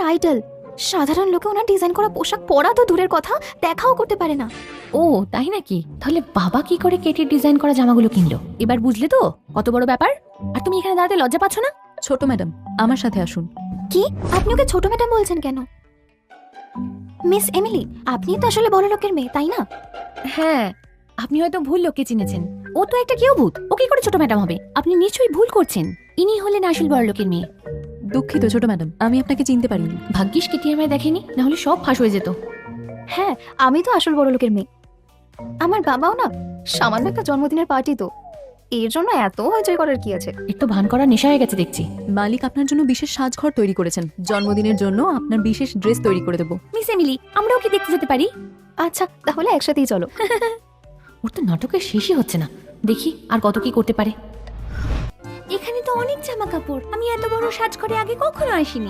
Idol. সাধারণ লোকে ওনার design করা পোশাক পরা তো দূরের কথা, দেখাও করতে পারে না। ও তাই নাকি? তাহলে বাবা কি করে কেটির ডিজাইন করা জামাগুলো কিনলো? এবার বুঝলে তো কত বড় ব্যাপার। আর তুমি এখানে দাঁড়াতে লজ্জা পাচ্ছ না? ছোট ম্যাডাম, আমার সাথে আসুন। কি আপনি ওকে ছোট ম্যাডাম বলছেন কেন? মিস এমিলি, আপনি তো আসলে বড় লোকের মেয়ে, তাই না? হ্যাঁ, আপনি হয়তো ভুল লোককে চিনেছেন। ও তো একটা কেউ ভূত, ও কি করে ছোট ম্যাডাম হবে? আপনি নিশ্চয়ই ভুল করছেন। ইনি হলেন আসল বড় লোকের মেয়ে। দুঃখিত ছোট ম্যাডাম, আমি আপনাকে চিনতে পারিনি। ভাগ্যিস কেটি আমায় দেখেনি, না হলে সব ফাঁস হয়ে যেত। হ্যাঁ, আমি তো আসল বড় লোকের মেয়ে। আমার বাবাও না সামান্য একটা জন্মদিনের পার্টি, তো এর জন্য এত হইচই করার কি আছে? একটু ভান করার নেশা হয়ে গেছে দেখছি। মালিক আপনার জন্য বিশেষ সাজঘর তৈরি করেছেন। জন্মদিনের জন্য আপনার বিশেষ ড্রেস তৈরি করে দেবো। মিস এমিলি, আমরাও কি দেখতে যেতে পারি? আচ্ছা, তাহলে একসাথেই চলো। ওর তো নাটকের শেষই হচ্ছে না। দেখি আর কত কি করতে পারে। এখানে তো অনেক জামা কাপড়, আমি এত বড় সাজ করে আগে কখনো আসিনি।